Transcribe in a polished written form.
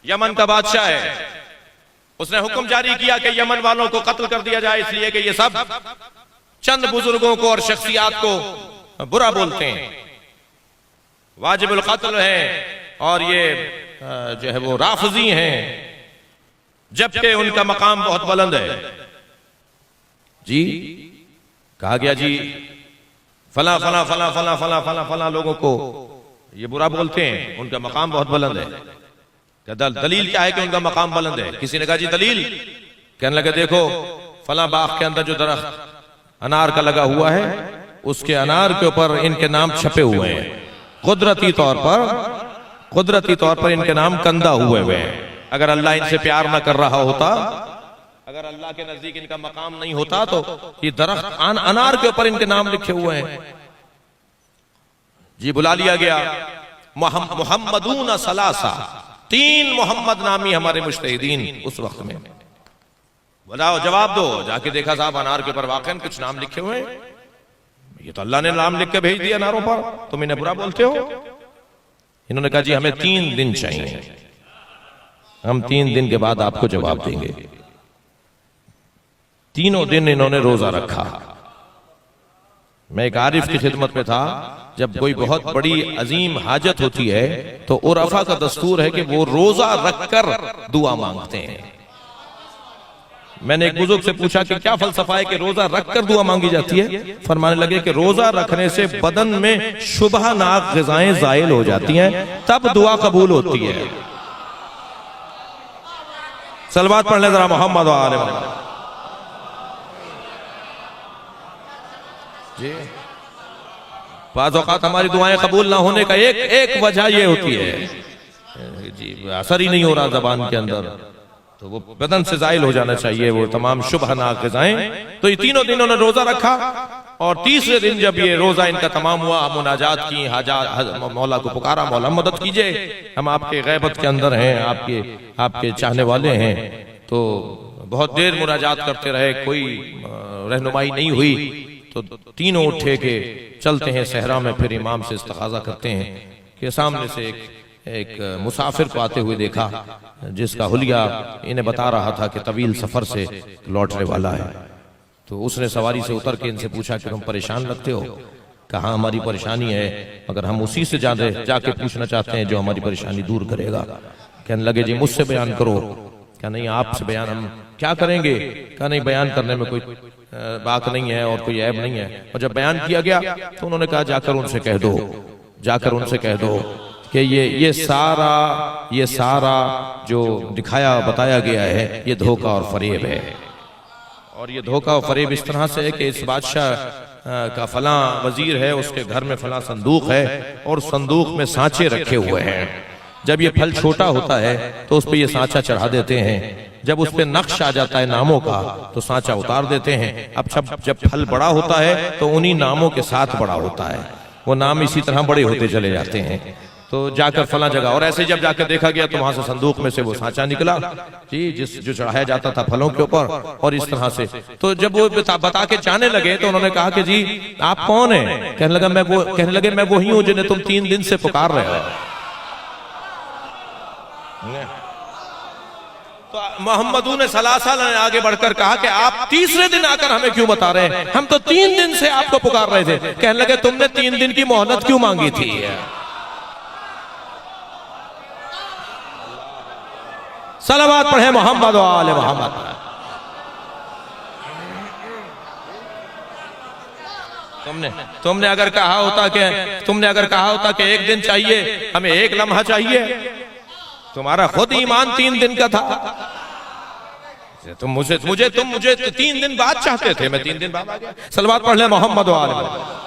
Yemen का बादशाह है, उसने हुक्म जारी किया कि यमन वालों को कत्ल कर दिया जाए, इसलिए कि ये सब चंद बुजुर्गों को और शख्सियात को बुरा बोलते हैं, वाजिबुल कत्ल है और ये जो है वो राफजी हैं, जबकि उनका मकाम बहुत बुलंद है। जी कहा गया जी फला फला फला फला फला फला फला लोगों को ये बुरा बोलते हैं, उनका मकाम बहुत बुलंद है। दलील क्या है कि उनका मकाम बुलंद है? किसी ने कहा जी दलील, कहने लगे देखो फला बाग के अंदर जो दरख्त अनार का लगा हुआ है, उसके अनार के ऊपर इनके नाम छपे हुए हैं, कुदरती तौर पर इनके नाम कंदा हुए हैं। अगर अल्लाह इनसे प्यार ना कर रहा होता, अगर अल्लाह के नजदीक इनका मकाम नहीं होता, तो ये दरख्त अनार के ऊपर इनके नाम लिखे हुए हैं। जी बुला लिया गया, मोहम्मदून सलासा, 3 मोहम्मद नामी हमारे मुज्तहिदीन उस वक्त में, बताओ जवाब दो। जाके देखा साहब अनार के ऊपर वाकई कुछ नाम लिखे हुए हैं, ये तो अल्लाह ने नाम लिख के भेज दिया अनारों पर, तुम इन्हें बुरा बोलते हो। इन्होंने कहा जी हमें 3 दिन चाहिए, हम 3 दिन के बाद आपको जवाब देंगे। 3 दिन इन्होंने रोजा रखा। मैं एक आरिफ की खिदमत में था, जब कोई बहुत बड़ी अजीम हाजत होती है तो उरफा का दस्तूर है कि वो रोजा रखकर दुआ मांगते हैं। मैंने एक बुजुर्ग से पूछा कि क्या फलसफा है कि रोजा रखकर दुआ मांगी जाती है? फरमाने लगे कि रोजा रखने से बदन में शुबहनाक ग़िज़ाएं ज़ाइल हो जाती हैं, तब दुआ कबूल होती है। सलवात पढ़ ले जरा मोहम्मद व आले मोहम्मद। जी बाज़ औक़ात हमारी दुआएं कबूल ना होने का एक वजह ये होती है जी असर ही नहीं हो रहा ज़बान के अंदर, तो वो बदन से ज़ाइल हो जाना चाहिए वो तमाम शुबहनाक ग़िज़ाएं। तो ये 3 दिन उन्होंने रोजा रखा और तीसरे दिन जब ये रोजा इनका तमाम हुआ, मुनाजात की, हाजा मौला को पुकारा, मौला मदद कीजिए, हम आपके गैबत के अंदर हैं, आपके चाहने वाले हैं। तो बहुत देर मुनाजात करते रहे, कोई रहनुमाई नहीं हुई, तो तीनों उठे के चलते हैं सहरा में, फिर इमाम से इस्तग़ाज़ा करते हैं कि सामने से एक मुसाफिर को आते हुए देखा, जिसका हुलिया इन्हें बता रहा था कि तवील सफर से लौटने वाला है। तो उसने सवारी से उतर के इनसे पूछा कि तुम परेशान लगते हो? कहा हमारी परेशानी है, मगर हम उसी से जाके पूछना चाहते हैं जो हमारी परेशानी दूर करेगा। कहने लगे जी मुझसे बयान करो। क्या नहीं आपसे बयान हम क्या करेंगे? क्या नहीं बयान करने में कोई बात नहीं है और कोई ऐब नहीं है। और जब बयान किया गया तो उन्होंने कहा जाकर उनसे कह दो कि ये सारा जो दिखाया बताया गया है ये धोखा और फरेब है। और ये धोखा और फरेब इस तरह से है कि इस बादशाह का फलां वजीर है, उसके घर में फलां संदूक है और संदूक में सांचे रखे हुए हैं। जब ये फल छोटा होता है तो उस पर ये सांचा चढ़ा देते हैं, जब उस पर नक्श आ जाता है नामों का तो सांचा उतार देते हैं। अब जब फल बड़ा होता है तो उन्हीं नामों के साथ बड़ा होता है, वो नाम इसी तरह बड़े होते चले जाते हैं। तो जाकर फला जगह, और ऐसे जब जाकर देखा गया तो वहां से संदूक में से वो सांचा निकला जी, जो चढ़ाया जाता था फलों के ऊपर, और इस तरह से। तो जब वो बता के जाने लगे तो उन्होंने कहा कि जी आप कौन हैं? कहने लगे मैं वही हूं जिन्हें तुम 3 दिन से पुकार रहे हो। तो मोहम्मदून सलासा ने आगे बढ़कर कहा कि आप तीसरे दिन आकर हमें क्यों बता रहे हैं? हम तो 3 दिन से आपको पुकार रहे थे। कहने लगे तुमने 3 दिन की मोहलत क्यों मांगी थी? सलावत पढ़े मोहम्मद व आले मोहम्मद। तुमने अगर कहा होता कि 1 दिन चाहिए, हमें 1 लम्हा चाहिए, तुम्हारा खुद ईमान 3 दिन का था। तुम मुझे 3 दिन बाद चाहते थे, मैं 3 दिन बाद आ गया। सलावत पढ़ ले मोहम्मद व आले मोहम्मद।